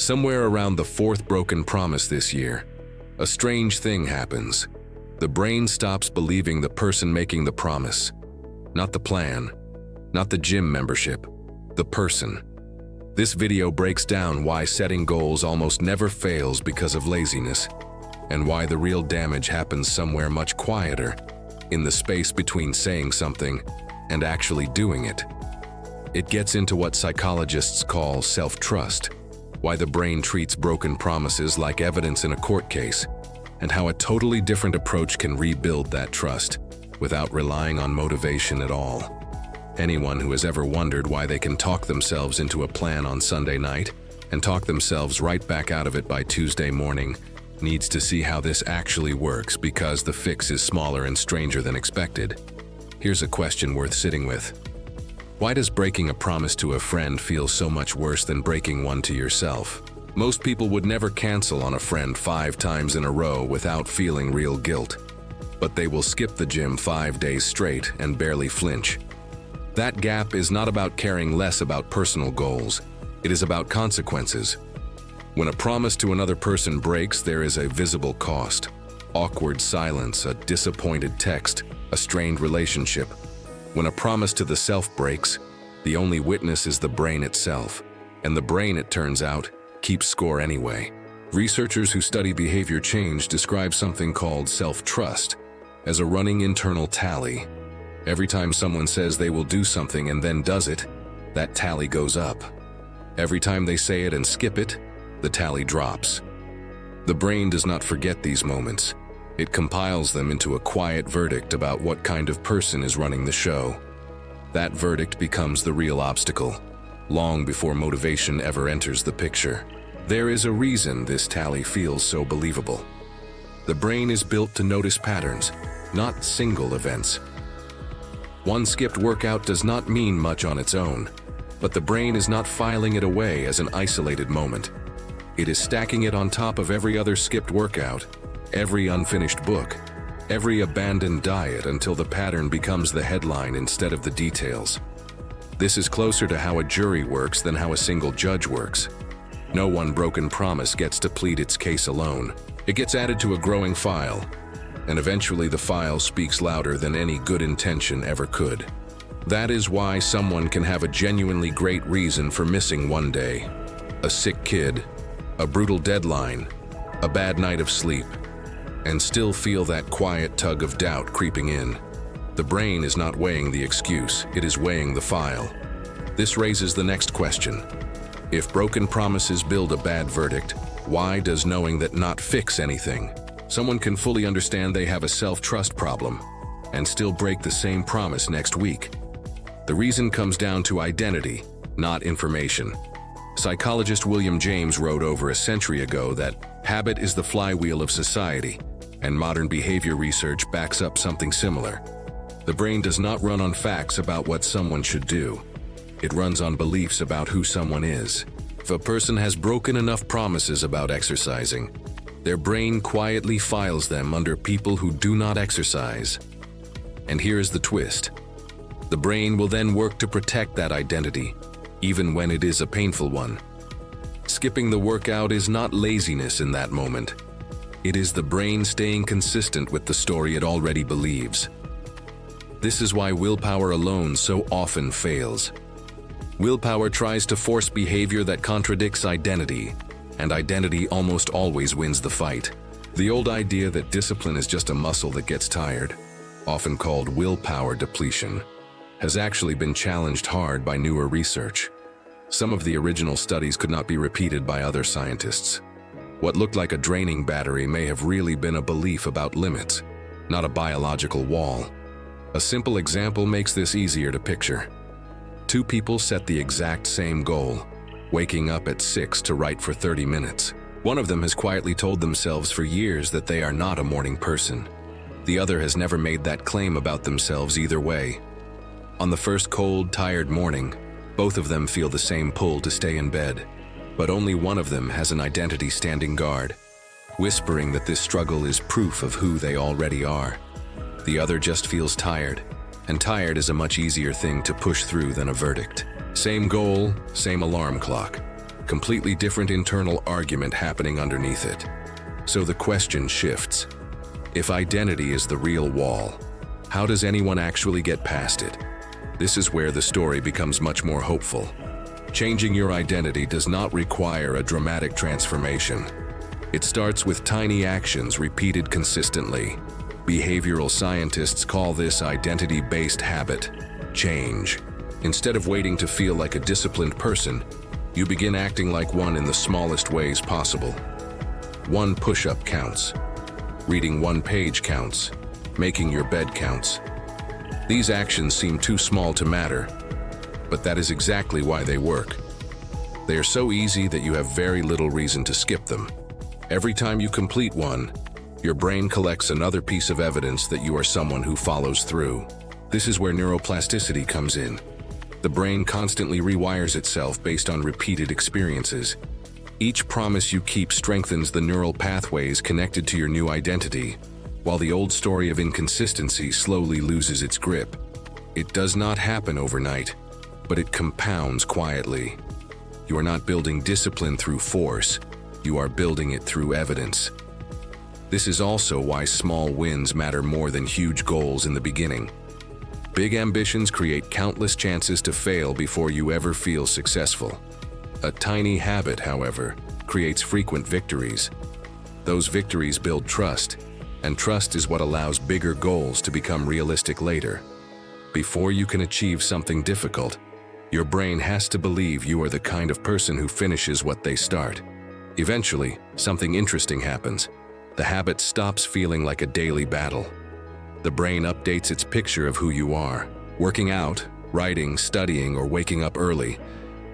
Somewhere around the fourth broken promise this year, a strange thing happens. The brain stops believing the person making the promise. Not the plan, not the gym membership, the person. This video breaks down why setting goals almost never fails because of laziness, and why the real damage happens somewhere much quieter, in the space between saying something and actually doing it. It gets into what psychologists call self-trust, why the brain treats broken promises like evidence in a court case, and how a totally different approach can rebuild that trust without relying on motivation at all. Anyone who has ever wondered why they can talk themselves into a plan on Sunday night and talk themselves right back out of it by Tuesday morning needs to see how this actually works, because the fix is smaller and stranger than expected. Here's a question worth sitting with. Why does breaking a promise to a friend feel so much worse than breaking one to yourself? Most people would never cancel on a friend 5 times in a row without feeling real guilt. But they will skip the gym 5 days straight and barely flinch. That gap is not about caring less about personal goals. It is about consequences. When a promise to another person breaks, there is a visible cost. Awkward silence, a disappointed text, a strained relationship. When a promise to the self breaks, the only witness is the brain itself. And the brain, it turns out, keeps score anyway. Researchers who study behavior change describe something called self-trust as a running internal tally. Every time someone says they will do something and then does it, that tally goes up. Every time they say it and skip it, the tally drops. The brain does not forget these moments. It compiles them into a quiet verdict about what kind of person is running the show. That verdict becomes the real obstacle, long before motivation ever enters the picture. There is a reason this tally feels so believable. The brain is built to notice patterns, not single events. One skipped workout does not mean much on its own, but the brain is not filing it away as an isolated moment. It is stacking it on top of every other skipped workout, every unfinished book, every abandoned diet, until the pattern becomes the headline instead of the details. This is closer to how a jury works than how a single judge works. No one broken promise gets to plead its case alone. It gets added to a growing file, and eventually the file speaks louder than any good intention ever could. That is why someone can have a genuinely great reason for missing one day. A sick kid, a brutal deadline, a bad night of sleep, and still feel that quiet tug of doubt creeping in. The brain is not weighing the excuse, it is weighing the file. This raises the next question. If broken promises build a bad verdict, why does knowing that not fix anything? Someone can fully understand they have a self-trust problem and still break the same promise next week. The reason comes down to identity, not information. Psychologist William James wrote over a century ago that habit is the flywheel of society, and modern behavior research backs up something similar. The brain does not run on facts about what someone should do. It runs on beliefs about who someone is. If a person has broken enough promises about exercising, their brain quietly files them under people who do not exercise. And here is the twist. The brain will then work to protect that identity, even when it is a painful one. Skipping the workout is not laziness in that moment. It is the brain staying consistent with the story it already believes. This is why willpower alone so often fails. Willpower tries to force behavior that contradicts identity, and identity almost always wins the fight. The old idea that discipline is just a muscle that gets tired, often called willpower depletion, has actually been challenged hard by newer research. Some of the original studies could not be repeated by other scientists. What looked like a draining battery may have really been a belief about limits, not a biological wall. A simple example makes this easier to picture. 2 people set the exact same goal, waking up at 6 to write for 30 minutes. One of them has quietly told themselves for years that they are not a morning person. The other has never made that claim about themselves either way. On the first cold, tired morning, both of them feel the same pull to stay in bed, but only one of them has an identity standing guard, whispering that this struggle is proof of who they already are. The other just feels tired, and tired is a much easier thing to push through than a verdict. Same goal, same alarm clock. Completely different internal argument happening underneath it. So the question shifts. If identity is the real wall, how does anyone actually get past it? This is where the story becomes much more hopeful. Changing your identity does not require a dramatic transformation. It starts with tiny actions repeated consistently. Behavioral scientists call this identity-based habit change. Instead of waiting to feel like a disciplined person, you begin acting like one in the smallest ways possible. One push-up counts. Reading one page counts. Making your bed counts. These actions seem too small to matter, but that is exactly why they work. They are so easy that you have very little reason to skip them. Every time you complete one, your brain collects another piece of evidence that you are someone who follows through. This is where neuroplasticity comes in. The brain constantly rewires itself based on repeated experiences. Each promise you keep strengthens the neural pathways connected to your new identity, while the old story of inconsistency slowly loses its grip. It does not happen overnight, but it compounds quietly. You are not building discipline through force, you are building it through evidence. This is also why small wins matter more than huge goals in the beginning. Big ambitions create countless chances to fail before you ever feel successful. A tiny habit, however, creates frequent victories. Those victories build trust, and trust is what allows bigger goals to become realistic later. Before you can achieve something difficult, your brain has to believe you are the kind of person who finishes what they start. Eventually, something interesting happens. The habit stops feeling like a daily battle. The brain updates its picture of who you are. Working out, writing, studying, or waking up early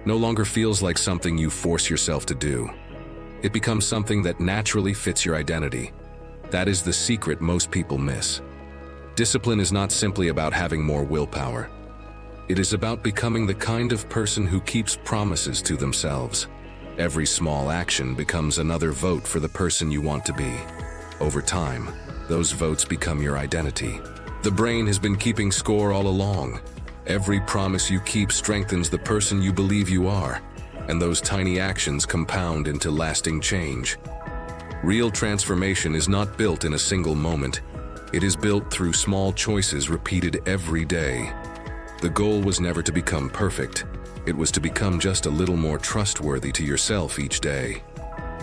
no longer feels like something you force yourself to do. It becomes something that naturally fits your identity. That is the secret most people miss. Discipline is not simply about having more willpower. It is about becoming the kind of person who keeps promises to themselves. Every small action becomes another vote for the person you want to be. Over time, those votes become your identity. The brain has been keeping score all along. Every promise you keep strengthens the person you believe you are, and those tiny actions compound into lasting change. Real transformation is not built in a single moment. It is built through small choices repeated every day. The goal was never to become perfect. It was to become just a little more trustworthy to yourself each day.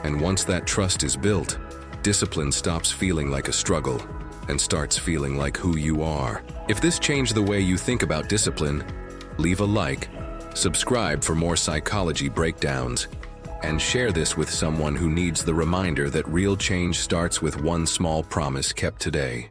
And once that trust is built, discipline stops feeling like a struggle and starts feeling like who you are. If this changed the way you think about discipline, leave a like, subscribe for more psychology breakdowns, and share this with someone who needs the reminder that real change starts with one small promise kept today.